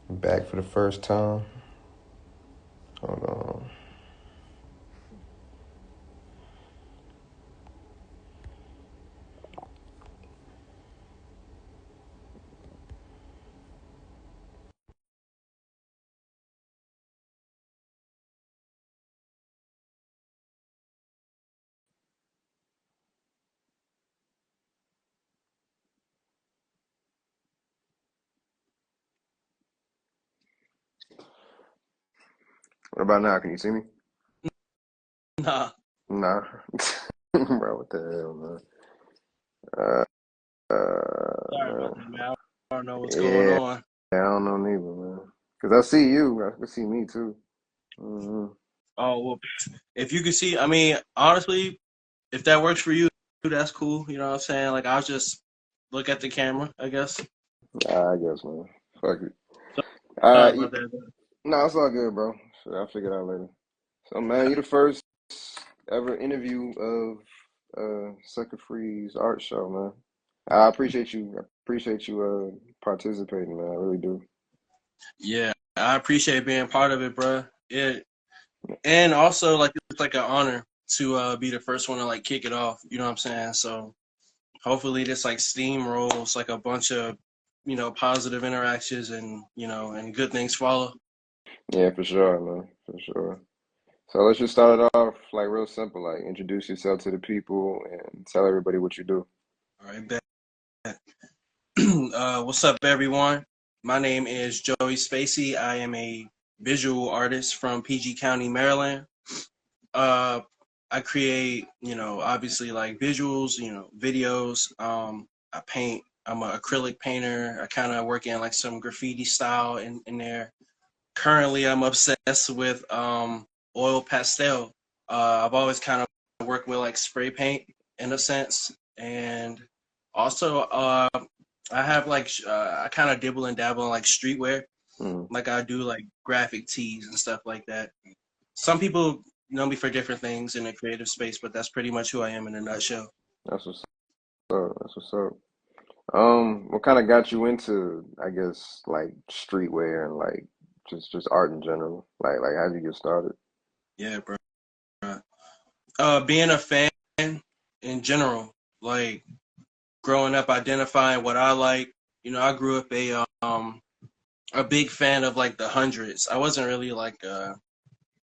Back for the first time. Hold on. What about now? Can you see me? Nah, Nah. Bro, what the hell, man? Uh, sorry about man. that, man. I don't know what's going Yeah, on. I don't know neither, man. Cause I see you, I can see me too. Hmm. Oh, well, if you could see, I mean, honestly, if that works for you, that's cool. You know what I'm saying? Like, I'll just look at the camera, I guess. I guess, man. Fuck it. So, Uh, sorry you, about that. no, it's all good, bro. Shit, I'll figure it out later. So, man, you the first ever interview of Sucker Free's art show, man. I appreciate you. I appreciate you participating, man. I really do. Yeah, I appreciate being part of it, bro. And also, like, it's like an honor to be the first one to like kick it off. You know what I'm saying? So hopefully, this like steamrolls like a bunch of positive interactions and and good things follow. Yeah, for sure, man. For sure. So let's just start it off like real simple, like introduce yourself to the people and tell everybody what you do. All right, bet. What's up, everyone? My name is Joey Spacey. I am a visual artist from PG County, Maryland. Uh, I create, obviously like visuals, videos. I paint. I'm an acrylic painter. I kind of work in like some graffiti style in there. Currently, I'm obsessed with oil pastel. I've always kind of worked with like spray paint in a sense, and also I have like I kind of dibble and dabble in like streetwear. Mm, Like I do like graphic tees and stuff like that. Some people know me for different things in the creative space, but that's pretty much who I am in a nutshell. that's what's up. That's what's up. What kind of got you into, I guess, like streetwear and like just art in general? Like how did you get started? Yeah, bro. Being a fan in general, like growing up, identifying what I like. I grew up a big fan of like the hundreds. I wasn't really like a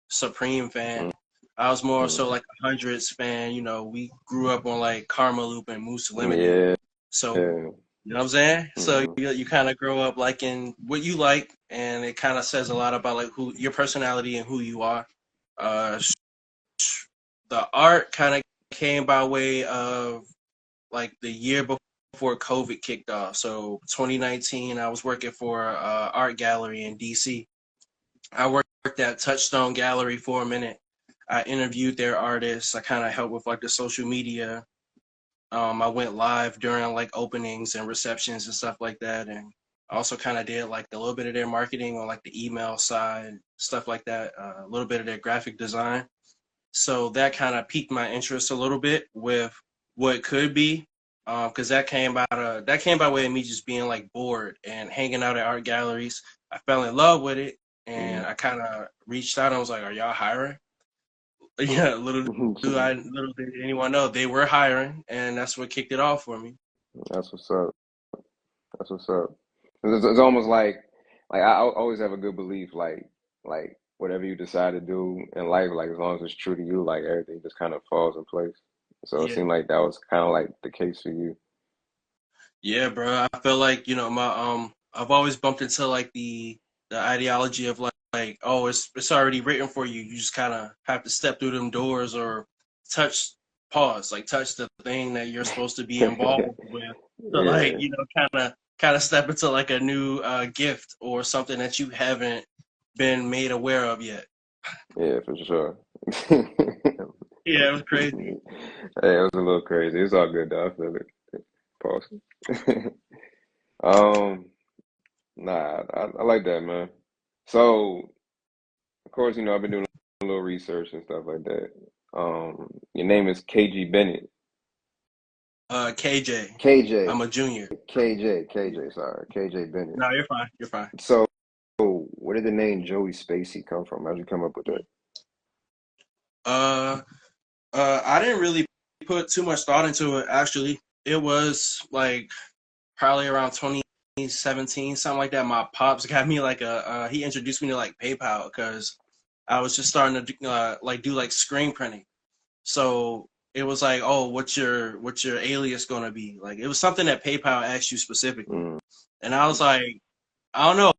Supreme fan. Mm, I was more so mm, like a hundreds fan. We grew up on like Karma Loop and Moose Limited. yeah, So yeah. you know what I'm saying? So Mm, you kind of grow up liking what you like, and it kind of says a lot about like who your personality and who you are. Uh, the art kind of came by way of like the year before COVID kicked off. So 2019, I was working for a art gallery in DC. I worked at Touchstone Gallery for a minute. I interviewed their artists. I kind of helped with like the social media. I went live during like openings and receptions and stuff like that, and I also kind of did like a little bit of their marketing on like the email side, stuff like that. A little bit of their graphic design. So that kind of piqued my interest a little bit with what could be, because that came by way of me just being like bored and hanging out at art galleries. I fell in love with it, and mm. I kind of reached out. And I was like, "Are y'all hiring?" Yeah, little did anyone know they were hiring, and that's what kicked it off for me. That's what's up. That's what's up. It's almost like I always have a good belief, like whatever you decide to do in life, like as long as it's true to you, like everything just kind of falls in place. So it Yeah, seemed like that was kind of like the case for you. yeah, bro. I feel like my I've always bumped into like the ideology of like oh it's already written for you. You just kind of have to step through them doors or touch touch the thing that you're supposed to be involved with. So like Yeah, kind of step into like a new gift or something that you haven't been made aware of yet. yeah, for sure. Yeah, it was crazy. Hey, it was a little crazy. It's all good though. I feel it. Pause. Um, nah, I like that, man. So, of course, I've been doing a little research and stuff like that. Your name is KG Bennett. KJ, KJ, I'm a junior. KJ, KJ, sorry, KJ Bennett. No, you're fine. You're fine. So, where did the name Joey Spacey come from? How'd you come up with that? Uh, I didn't really put too much thought into it. Actually, it was like probably around 2017, something like that. My pops got me like he introduced me to like PayPal because I was just starting to do like screen printing. So it was like, oh, what's your alias gonna be? Like it was something that PayPal asked you specifically, Mm, and I was like, I don't know.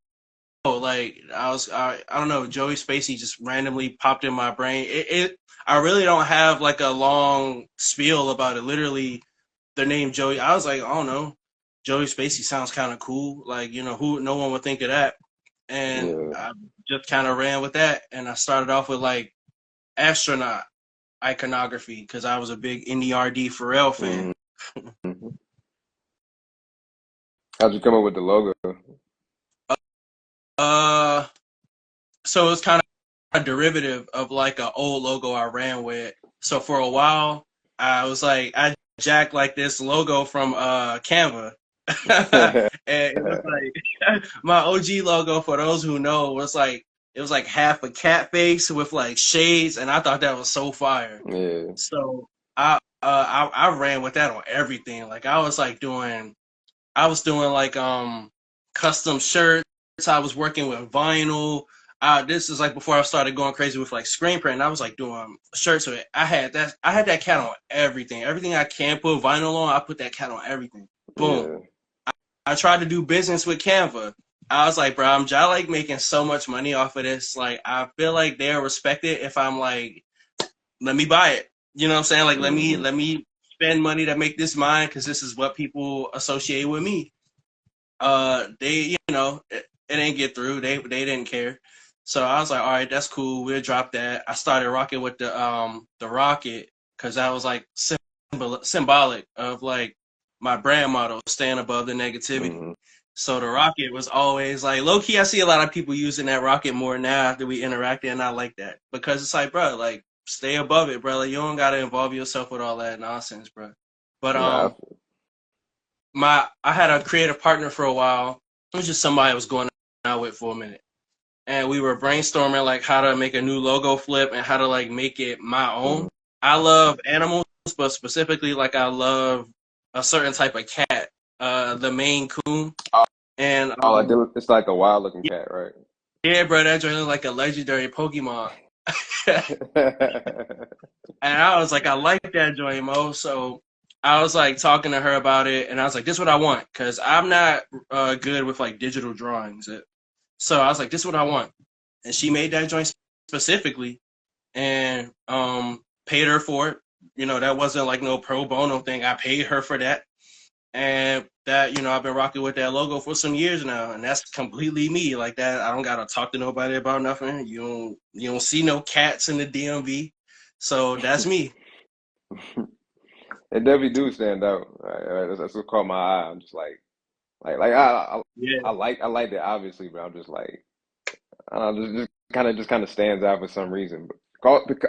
Like I don't know. Joey Spacey just randomly popped in my brain. I really don't have like a long spiel about it. Literally, the name Joey. I was like, I don't know. Joey Spacey sounds kind of cool. Like who? No one would think of that. And yeah. I just kind of ran with that. And I started off with like astronaut iconography because I was a big NERD Pharrell fan. Hmm. How'd you come up with the logo? Uh, so it was kind of a derivative of like an old logo I ran with. So for a while, I was like, I jacked like this logo from Canva. And it was like my OG logo, for those who know, was like it was like half a cat face with like shades, and I thought that was so fire. Yeah. So I ran with that on everything. Like I was doing like custom shirts. I was working with vinyl. This is like before I started going crazy with like screen print. I was like doing shirts with it. I had that cat on everything. Everything I can put vinyl on, I put that cat on everything. Boom. Yeah. I tried to do business with Canva. I was like, bro, I like making so much money off of this. Like I feel like they'll respect it if I'm like, let me buy it. You know what I'm saying? Like Hmm. let me spend money to make this mine because this is what people associate with me. They it didn't get through. They didn't care. So I was like, all right, that's cool. We'll drop that. I started rocking with the rocket because that was like symbolic of like my brand motto, staying above the negativity. Hmm. So the rocket was always like low key. I see a lot of people using that rocket more now after we interacted, and I like that because it's like, bro, like stay above it, bro. Like, you don't gotta involve yourself with all that nonsense, bro. But Nah. I had a creative partner for a while. It was just somebody I was going out with for a minute, and we were brainstorming like how to make a new logo flip and how to like make it my Hmm. own. I love animals, but specifically like I love a certain type of cat, the Maine Coon, Oh, and like it's like a wild looking cat, right? yeah, bro, that joint look like a legendary Pokemon. And I was like, I like that joint, Mo. So I was like talking to her about it, and I was like, this is what I want, because I'm not good with like digital drawings. So I was like, this is what I want. And she made that joint specifically and paid her for it. That wasn't like no pro bono thing. I paid her for that. And that, I've been rocking with that logo for some years now. And that's completely me. Like that, I don't gotta talk to nobody about nothing. You don't see no cats in the DMV. So that's me. It definitely do stand out. That's what caught my eye. I'm just like Yeah. I like that obviously, but I'm just like I don't know, just kind of stands out for some reason. But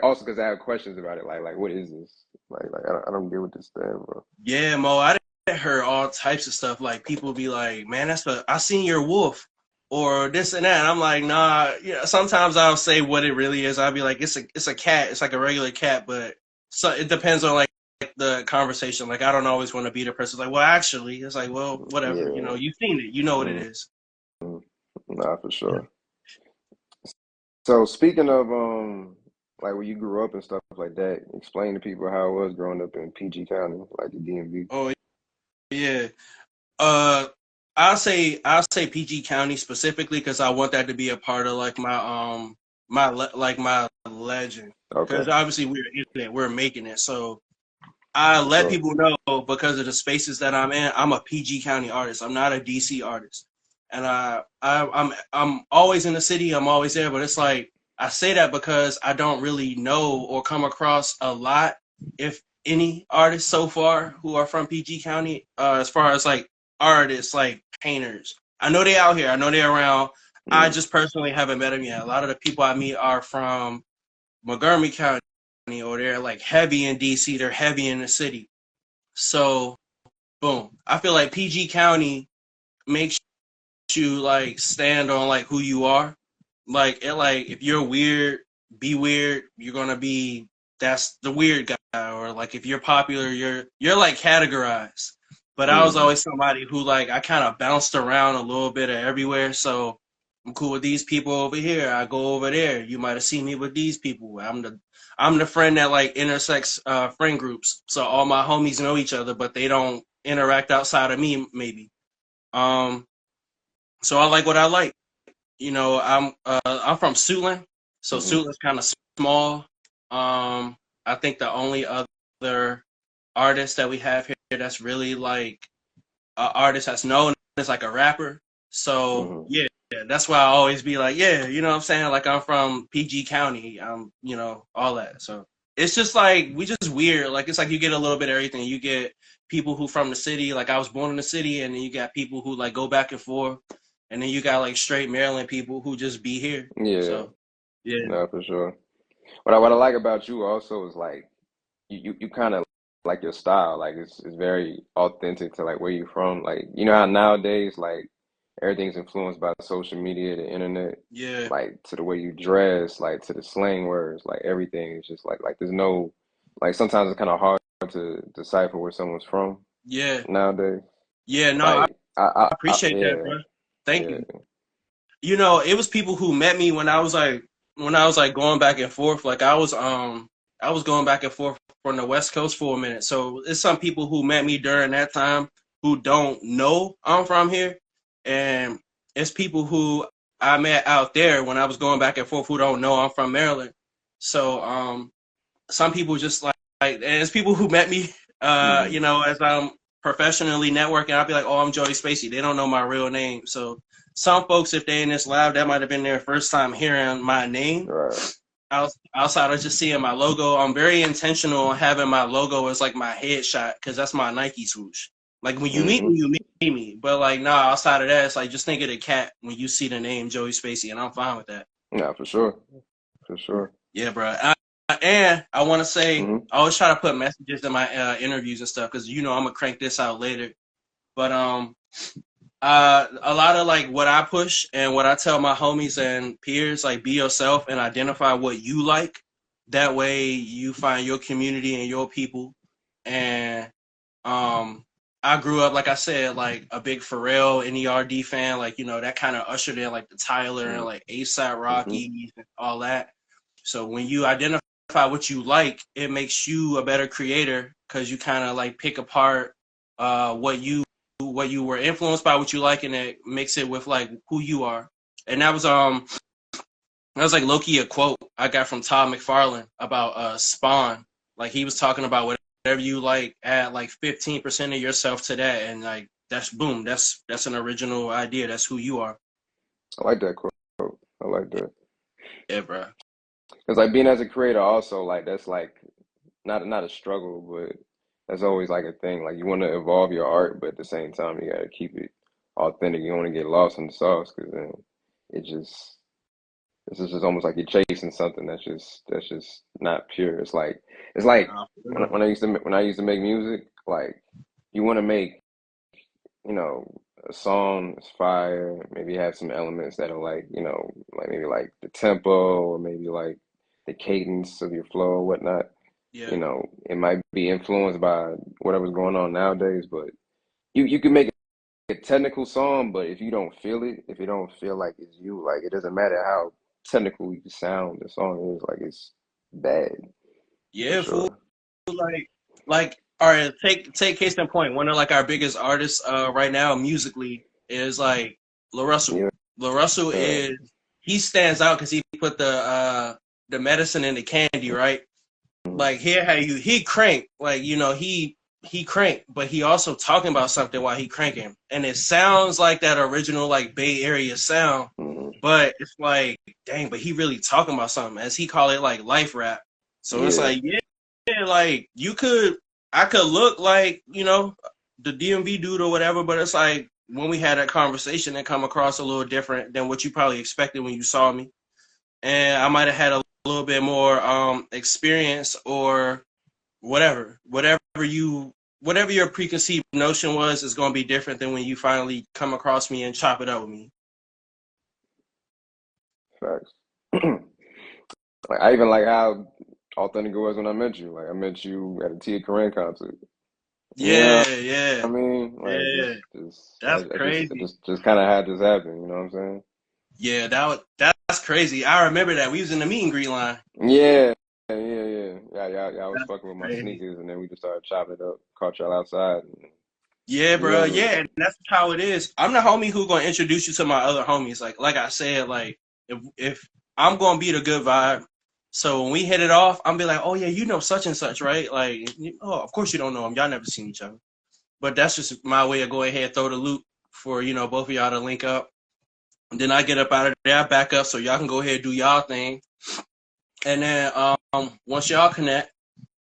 also because I have questions about it, like what is this? Like I don't get what this stands for. Yeah, Mo, I done heard all types of stuff. Like people be like, "Man, I seen your wolf," or this and that. And I'm like, nah. Yeah. Sometimes I'll say what it really is. I'll be like, it's a cat. It's like a regular cat, but so it depends on like the conversation. Like I don't always want to be the person like, well, actually, it's like, well, whatever. Yeah. You've seen it. You know what it Mm, is. nah, for sure. So speaking of like where you grew up and stuff like that, explain to people how it was growing up in PG County, like the DMV. Oh yeah. Uh, I'll say PG County specifically because I want that to be a part of like my legend. Okay, Because obviously we're making it. So I for let sure. people know because of the spaces that I'm in. I'm a PG County artist. I'm not a DC artist, and I'm always in the city. I'm always there. But it's like I say that because I don't really know or come across a lot, if any, artists so far who are from PG County. As far as like artists, like painters, I know they out here. I know they're around. I Mm, just personally haven't met them yet. A lot of the people I meet are from Montgomery County, or they're like heavy in DC, they're heavy in the city. So boom. I feel like PG County makes you like stand on like who you are. Like if you're weird, be weird. You're gonna be that's the weird guy, or like if you're popular, you're like categorized. But I was Mm-hmm. always somebody who like I kind of bounced around a little bit of everywhere. So I'm cool with these people over here. I go over there. You might have seen me with these people. I'm the friend that like intersects friend groups. So all my homies know each other, but they don't interact outside of me. Maybe. Um. So I like what I like. I'm from Suitland, so Mm-hmm. Suitland's kind of small. I think the only other artist that we have here that's really like an artist that's known as like a rapper. So Mm-hmm. yeah, that's why I always be like, yeah, you know what I'm saying? Like I'm from PG County, all that. So it's just like we just weird. Like it's like you get a little bit of everything. You get people who from the city, like I was born in the city, and then you got people who like go back and forth, and then you got like straight Maryland people who just be here. Yeah, So yeah, no, for sure. What I like about you also is like you kind of like your style, like it's very authentic to like where you from. Like you know how nowadays like everything's influenced by social media, the internet, yeah, like to the way you dress, like to the slang words, like everything is just like there's no like sometimes it's kind of hard to decipher where someone's from yeah, nowadays. yeah. No, I Like appreciate that, yeah, bro. Thank yeah. you. It was people who met me when I was like going back and forth. Like I was going back and forth from the West Coast for a minute. So it's some people who met me during that time who don't know I'm from here, and it's people who I met out there when I was going back and forth who don't know I'm from Maryland. So some people just and it's people who met me Hmm. as I'm professionally networking. I'll be like, oh, I'm Joey Spacey. They don't know my real name. So some folks, if they in this lab, that might have been their first time hearing my name Right. outside of just seeing my logo. I'm very intentional on having my logo as like my headshot because that's my Nike swoosh. Like when Hmm. you meet me. But like nah, outside of that, it's like just think of the cat when you see the name Joey Spacey, and I'm fine with that. Yeah, for sure. For sure. Yeah, bro. And I want to say, Hmm. I always try to put messages in my interviews and stuff because I'm gonna crank this out later. But a lot of like what I push and what I tell my homies and peers, like be yourself and identify what you like. That way, you find your community and your people. And um, I grew up, like I said, like a big Pharrell NERD fan. Like that kind of ushered in like the Tyler and like ASAP Hmm. Rocky and all that. So when you identify what you like, it makes you a better creator because you kind of like pick apart what you were influenced by, what you like, and it mix it with like who you are. And that was like low key a quote I got from Todd McFarlane about Spawn. Like he was talking about whatever you like, add like 15% of yourself to that, and like that's boom, that's an original idea. That's who you are. I like that quote. I like that. Yeah, bro. Because like being as a creator also like that's like not a struggle, but that's always like a thing. Like you want to evolve your art, but at the same time you gotta keep it authentic. You don't want to get lost in the sauce because then it just it's just almost like you're chasing something that's just not pure. It's like when I used to make music, like you want to make you know, a song is fire, maybe have some elements that are like maybe like the tempo or maybe like the cadence of your flow or whatnot. Yeah, It might be influenced by whatever's going on nowadays, but you can make a technical song, but if you don't feel it, if you don't feel like it's you, like it doesn't matter how technical you sound the song is, like it's bad for yeah, fool. sure. Like all right, take case in point. One of like our biggest artists right now musically is like La Russell. Yeah. La Russell is he stands out because he put the medicine in the candy, right? Mhm. Like here how he crank, like he crank, but he also talking about something while he cranking. And it sounds like that original like Bay Area sound, Mhm. but it's like, dang, but he really talking about something, as he call it like life rap. So it's Yeah. like, yeah, like I could look like, the DMV dude or whatever, but it's like when we had that conversation, it come across a little different than what you probably expected when you saw me. And I might have had a little bit more experience or whatever whatever your preconceived notion was is going to be different than when you finally come across me and chop it up with me. Facts. Like I even like how authentic it was when I met you. Like I met you at a Tia Koren concert. You know Yeah, yeah, what I mean? Like yeah. That's I just crazy. just kind of had this happen. You know what I'm saying? Yeah, that's crazy. I remember that we was in the meet and greet line. Yeah, yeah. I was That's fucking with my crazy. sneakers, and then we just started chopping it up. Caught y'all outside. Yeah, You bro. know, Yeah, and that's how it is. I'm the homie who gonna introduce you to my other homies. Like I said, like if I'm gonna be the good vibe. So when we hit it off, I'm be like, oh yeah, you know such and such, right? Like, oh, of course you don't know him. Y'all never seen each other. But that's just my way of going ahead, throw the loop for both of y'all to link up. And then I get up out of there, I back up so y'all can go ahead and do y'all thing. And then once y'all connect,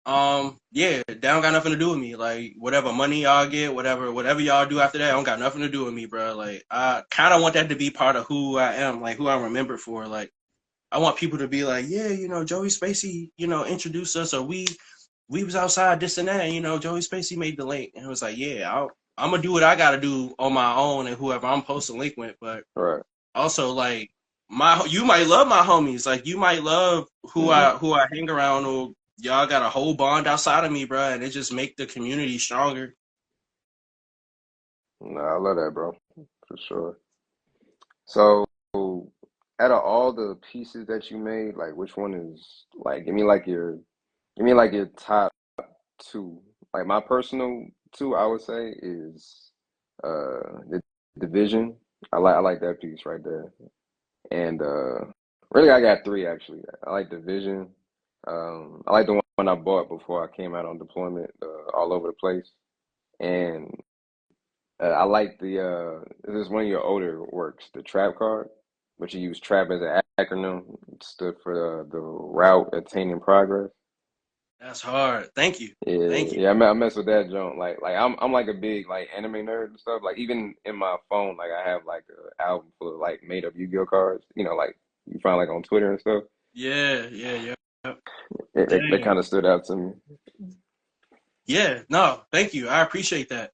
yeah, that don't got nothing to do with me. Like whatever money y'all get, whatever y'all do after that, don't got nothing to do with me, bro. Like I kind of want that to be part of who I am, like who I'm remembered for. Like I want people to be like, yeah, Joey Spacey, introduced us, or we was outside this and that, and, Joey Spacey made the link, and it was like, yeah, I'm gonna do what I gotta do on my own, and whoever I'm supposed to link with, but right? also like you might love my homies, like you might love Hmm. who I hang around, or y'all got a whole bond outside of me, bro, and it just make the community stronger. Nah, I love that, bro, for sure. So, out of all the pieces that you made, like which one is like? Give me like your top two. Like my personal two, I would say is the division. I like that piece right there. And really I got three actually. I like division. I like the one I bought before I came out on deployment, all over the place. And I like this is one of your older works, the trap card, which you use trap as an acronym. It stood for the route attaining progress. That's hard. Thank you. Yeah, Thank you. yeah, I mess with that joint. Like I'm like a big like anime nerd and stuff. Like even in my phone, like I have like an album full of like made up Yu-Gi-Oh cards. You know, like you find like on Twitter and stuff. Yeah, yeah, yeah. They Dang. kind of stood out to me. Yeah, no, thank you. I appreciate that.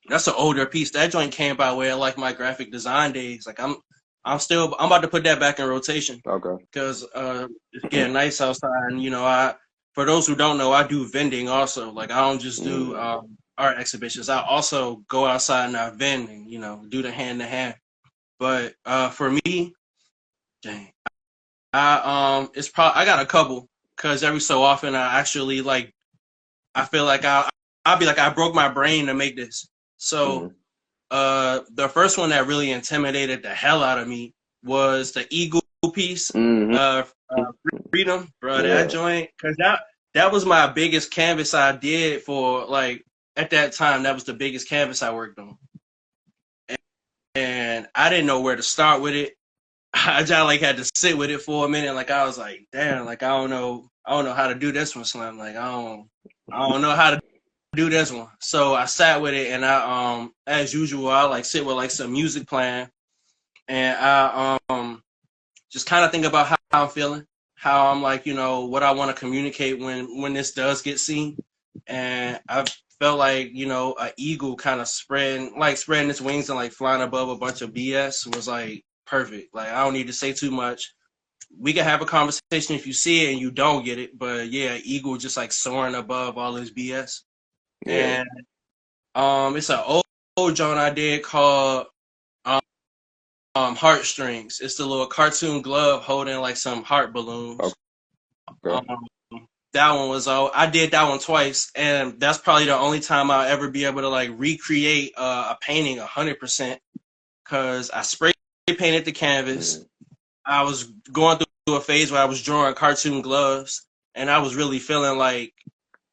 That's an older piece. That joint came by way of like my graphic design days. Like I'm about to put that back in rotation Okay. because it's getting nice outside. And I for those who don't know, I do vending also. Like I don't just do Mm, art exhibitions. I also go outside and I vend and do the hand to hand. But for me, dang, it's probably I got a couple because every so often I actually like I feel like I'll be like I broke my brain to make this. So mm, the first one that really intimidated the hell out of me was the eagle piece, mm. freedom, bro. That Yeah. joint, cause that was my biggest canvas I did for like at that time. That was the biggest canvas I worked on, and I didn't know where to start with it. I just like had to sit with it for a minute. Like I was like, damn, like I don't know how to do this one, Slim. Like I don't know how to do this one. So I sat with it, and I as usual, I like sit with like some music playing, and I just kind of think about how I'm feeling, how I'm like, what I want to communicate when this does get seen, and I felt like an eagle kind of spreading its wings and like flying above a bunch of BS was like perfect. Like I don't need to say too much. We can have a conversation if you see it and you don't get it, but yeah, eagle just like soaring above all this BS. Yeah. And it's an old joint I did called um, Heartstrings. It's the little cartoon glove holding like some heart balloons. Okay. Um, that one was all I did that one twice, and that's probably the only time I'll ever be able to like recreate a painting 100% because I spray painted the canvas. Mm. I was going through a phase where I was drawing cartoon gloves, and I was really feeling like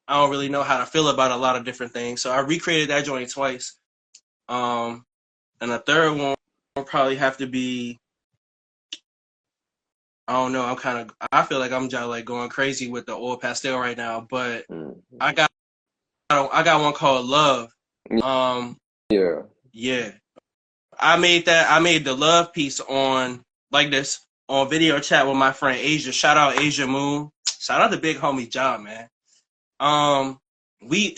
I don't really know how to feel about a lot of different things. So I recreated that joint twice. Um, and the third one will probably have to be I don't know. I feel like I'm just like going crazy with the oil pastel right now, but Mm. I got I got one called Love. Um, Yeah. yeah, I made the love piece on like this on video chat with my friend Asia. Shout out Asia Moon. Shout out to big homie Job, man. Um, we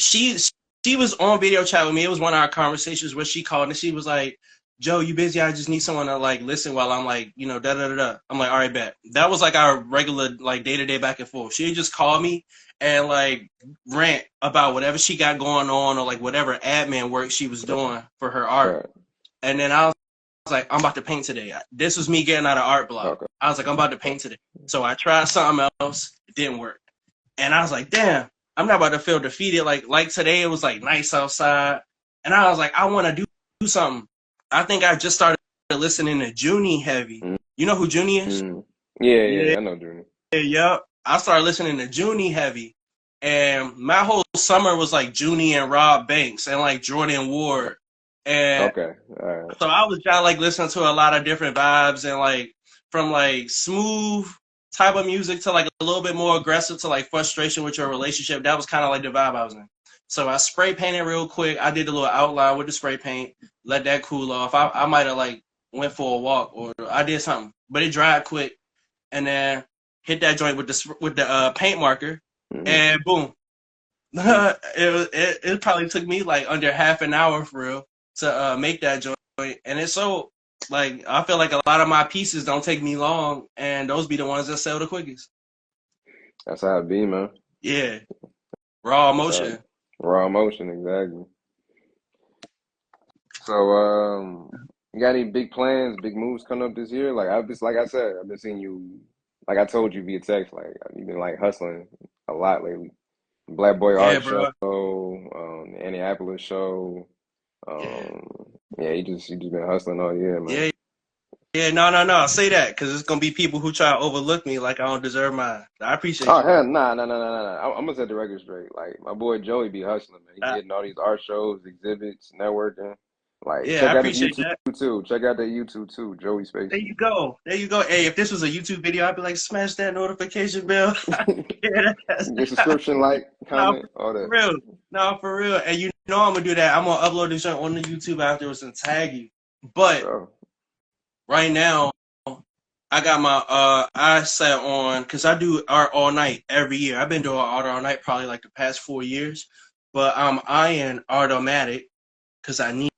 she was on video chat with me. It was one of our conversations where she called and she was like, Joe, you busy? I just need someone to like listen while I'm like, da da da da. I'm like, all right, bet. That was like our regular like day-to-day back and forth. She just called me and like rant about whatever she got going on or like whatever admin work she was doing for her art. Right. And then I was like, I'm about to paint today. This was me getting out of art block. Okay. I was like, I'm about to paint today. So I tried something else. It didn't work. And I was like, damn, I'm not about to feel defeated. Like today it was like nice outside. And I was like, I want to do something. I think I just started listening to Jooney heavy. Mm. You know who Jooney is? Yeah, I know Jooney. Yep. I started listening to Jooney heavy. And my whole summer was like Jooney and Rob Banks and like Jordan Ward. And Okay. All right. so I was trying to like listen to a lot of different vibes and like from like smooth type of music to like a little bit more aggressive to like frustration with your relationship. That was kind of like the vibe I was in. So I spray painted real quick. I did a little outline with the spray paint, let that cool off. I might have like went for a walk or I did something, but it dried quick, and then hit that joint with the paint marker, and boom. it probably took me like under half an hour for real to make that joint, and it's so like I feel like a lot of my pieces don't take me long, and those be the ones that sell the quickest. That's how it be, man. Yeah, raw That's how emotion. raw emotion, exactly. So, you got any big plans, big moves coming up this year? Like like I said, I've been seeing you, like I told you via text, like you've been like hustling a lot lately. Black Boy Yeah, Art Show, bro. the Annapolis show. Yeah, Um, yeah, you just been hustling all year, man. yeah, yeah. No. Say that because it's gonna be people who try to overlook me like I don't deserve mine. I appreciate Oh you, bro. hell, nah. I'm gonna set the record straight. Like my boy Joey be hustling, man. He be Uh, hitting all these art shows, exhibits, networking. Like yeah, I check out his appreciate YouTube that. too. Check out that YouTube too, Joey There Spacey. you go. There you go. Hey, if this was a YouTube video, I'd be like, smash that notification bell. Yeah, that's Your subscription, like, no, comment, all for that. real. No, for real. And you know I'm gonna do that. I'm gonna upload this joint on the YouTube afterwards and tag you. For But sure. right now, I got my eye set on because I do art all night every year. I've been doing art all night probably like the past 4 years. But I'm eyeing Artomatic because I need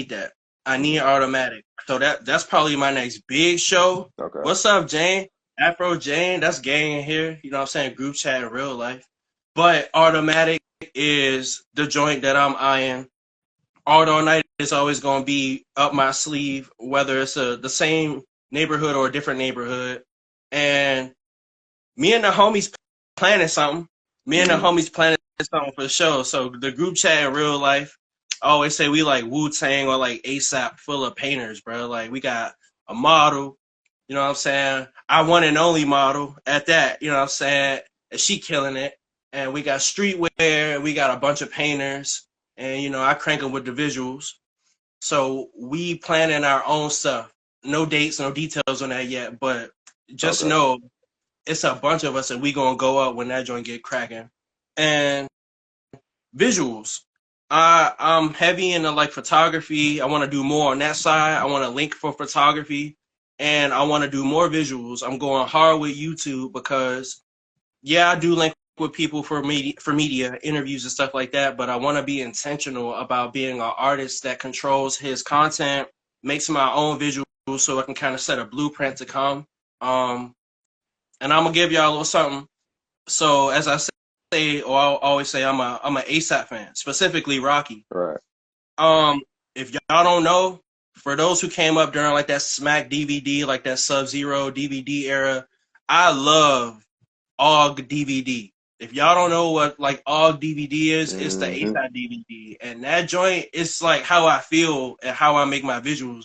that. I need automatic. So that's probably my next big show. Okay. What's up, Jane? Afro Jane, that's gang in here. You know what I'm saying? Group chat in real life. But automatic is the joint that I'm eyeing. Art all night is always gonna be up my sleeve, whether it's the same neighborhood or a different neighborhood. And me and the homies planning something. Me and the Hmm. homies planning something for the show. So the group chat in real life, I always say we like Wu Tang or like ASAP full of painters, bro. Like we got a model, you know what I'm saying? Our one and only model at that, you know what I'm saying? And she killing it. And we got streetwear, and we got a bunch of painters, and I crank them with the visuals. So we planning our own stuff. No dates, no details on that yet, but just Okay. know it's a bunch of us, and we gonna go up when that joint get cracking. And visuals, I'm heavy into like photography. I want to do more on that side. I want to link for photography, and I want to do more visuals. I'm going hard with YouTube because yeah, I do link with people for media interviews and stuff like that. But I want to be intentional about being an artist that controls his content, makes my own visuals, so I can kind of set a blueprint to come. Um, and I'm gonna give y'all a little something. So as I say, or I'll always say, I'm a ASAP fan, specifically Rocky. Right. Um, if y'all don't know, for those who came up during like that Smack DVD, like that Sub Zero DVD era, I love OG DVD. If y'all don't know what like OG DVD is, it's the Hmm. ASAP DVD, and that joint is like how I feel and how I make my visuals.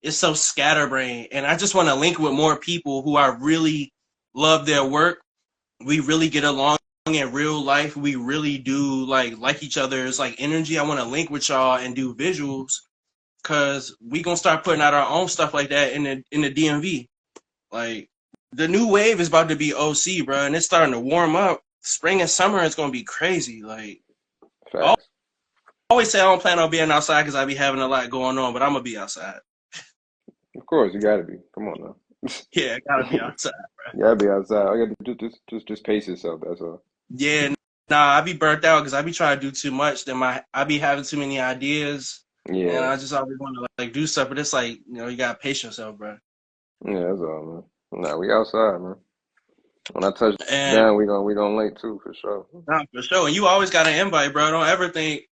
It's so scatterbrained, and I just want to link with more people who I really love their work. We really get along in real life. We really do like each other's like energy. I want to link with y'all and do visuals because we gonna start putting out our own stuff like that in the DMV. Like the new wave is about to be OC, bro, and it's starting to warm up. Spring and summer is gonna be crazy. Like I Facts. always say, I don't plan on being outside because I be having a lot going on, but I'm gonna be outside. Of course, you gotta be. Come on now. Yeah, I gotta be outside. You gotta be outside. All you gotta do just pace yourself. That's all. Yeah, Nah, I be burnt out because I be trying to do too much. Then I be having too many ideas, and Yeah, I just always want to like do stuff. But it's like you gotta pace yourself, bro. yeah, that's all, man. Nah, we outside, man. When I touch And down, we gonna link too for sure. nah, for sure. And you always got an invite, bro. Don't ever think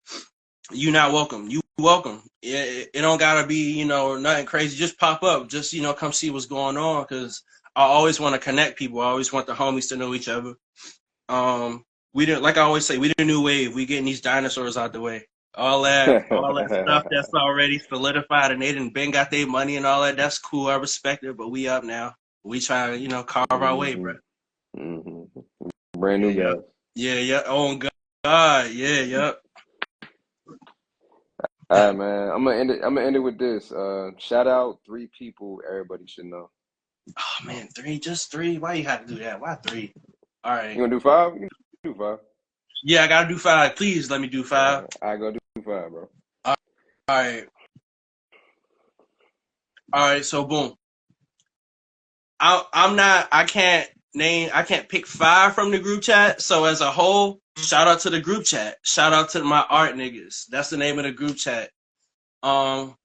you not welcome. You welcome. It don't gotta be nothing crazy. Just pop up. Just come see what's going on. Cause I always want to connect people. I always want the homies to know each other. We didn't like I always say. We the new wave. We getting these dinosaurs out the way. All that stuff that's already solidified and they didn't been got their money and all that. That's cool. I respect it. But we up now. We try to carve our way, bro. hmm hmm Brand Yeah, new yep. guys. Yeah, yeah. Oh God. Yeah, yep. All right, man. I'm gonna end it with this. Shout out 3 people everybody should know. Oh man, three, just three. Why you had to do that? Why three? All You right. gonna do 5? You can do 5. Yeah, I gotta do five. Please let me do five. I go do 5, bro. All right. All right. So boom. I'm not. I can't name. I can't pick five from the group chat. So as a whole, shout out to the group chat. Shout out to my art niggas. That's the name of the group chat. Um.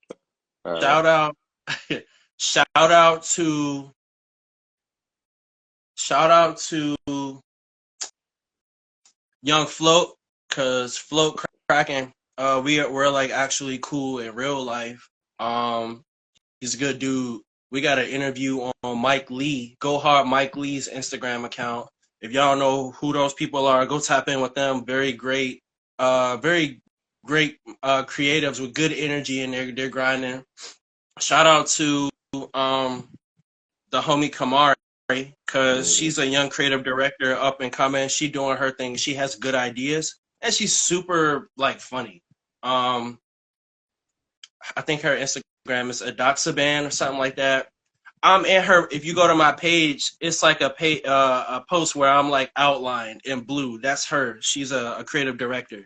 All right. Shout out. shout out to. Shout out to Young Float, cause Float cracking. We're like actually cool in real life. Um, he's a good dude. We got an interview on Mike Lee, Go Hard Mike Lee's Instagram account. If y'all know who those people are, go tap in with them. Very great creatives with good energy and they're grinding. Shout out to um the homie Kamari because hmm she's a young creative director up and coming. She doing her thing. She has good ideas and she's super like funny. Um, I think her Instagram is Adoxaban or something like that. I'm in her. If you go to my page, it's like a post where I'm like outlined in blue. That's her. She's a creative director.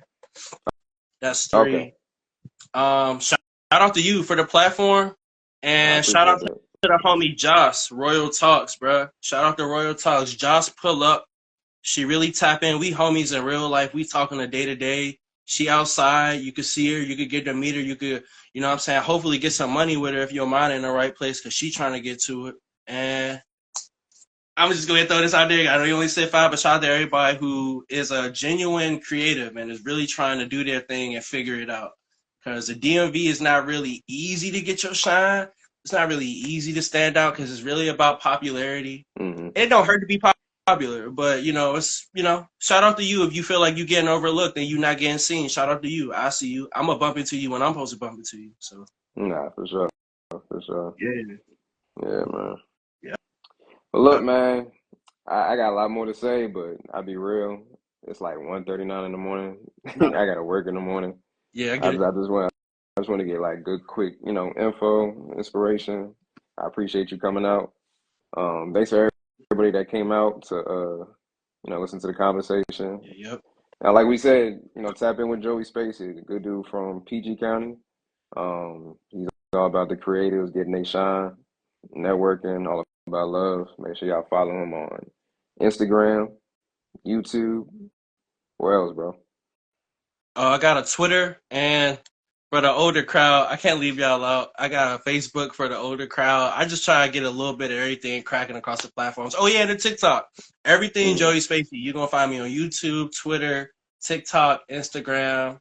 That's Okay. 3. Shout out to you for the platform, I and shout appreciate out to that. the homie Joss Royal Talks, bro. Shout out to Royal Talks. Joss pull up. She really tap in. We homies in real life. We talking a day to day. She outside. You could see her. You could get to meet her. You could, what I'm saying, hopefully get some money with her if your mind in the right place because she trying to get to it. And I'm just going to throw this out there. I know you only said 5, but shout out to everybody who is a genuine creative and is really trying to do their thing and figure it out. Because the DMV is not really easy to get your shine. It's not really easy to stand out because it's really about popularity. hmm It don't hurt to be popular, but it's shout out to you if you feel like you getting overlooked and you not getting seen. Shout out to you. I see you. I'm gonna bump into you when I'm supposed to bump into you. So Nah, for sure. For sure. yeah, Yeah, man. yeah, But look, man, I got a lot more to say, but I'll be real. It's like 1:39 in the morning. no, I gotta work in the morning. yeah. I I get just, it. I just want, I just want to get like good, quick, info, inspiration. I appreciate you coming out. Thanks for everybody that came out to, listen to the conversation. Yeah, yep. Now, like we said, tap in with Joey Spacey, the good dude from PG County. He's all about the creatives getting they shine, networking, all about love. Make sure y'all follow him on Instagram, YouTube. Where else, bro? I got a Twitter and for the older crowd, I can't leave y'all out. I got a Facebook for the older crowd. I just try to get a little bit of everything cracking across the platforms. Oh yeah, and the TikTok. Everything Mm, Joey Spacey. You're gonna find me on YouTube, Twitter, TikTok, Instagram,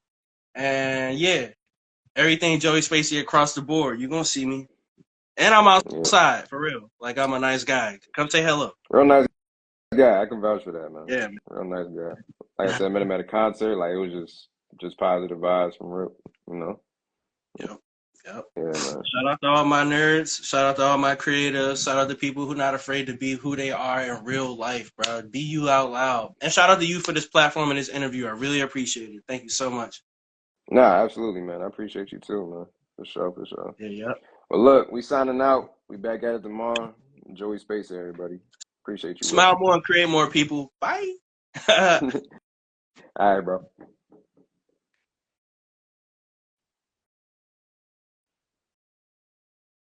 and yeah. Everything Joey Spacey across the board. You're gonna see me. And I'm yeah, outside, for real. Like I'm a nice guy. Come say hello. real nice guy. I can vouch for that, man. Yeah, Real nice guy. Like I said, I met him at a concert. Like it was just positive vibes from real, you know. yep. Yep. Yeah, man. Shout out to all my nerds. Shout out to all my creators. Shout out to people who not afraid to be who they are in real life, bro. Be you out loud. And shout out to you for this platform and this interview. I really appreciate it. Thank you so much. Nah, absolutely, man. I appreciate you too, man. For sure, for sure. Yeah, yep. Well, look, we signing out. We back at it tomorrow. Joey Spacey, everybody. Appreciate you, bro. Smile more and create more people. Bye. All right, bro.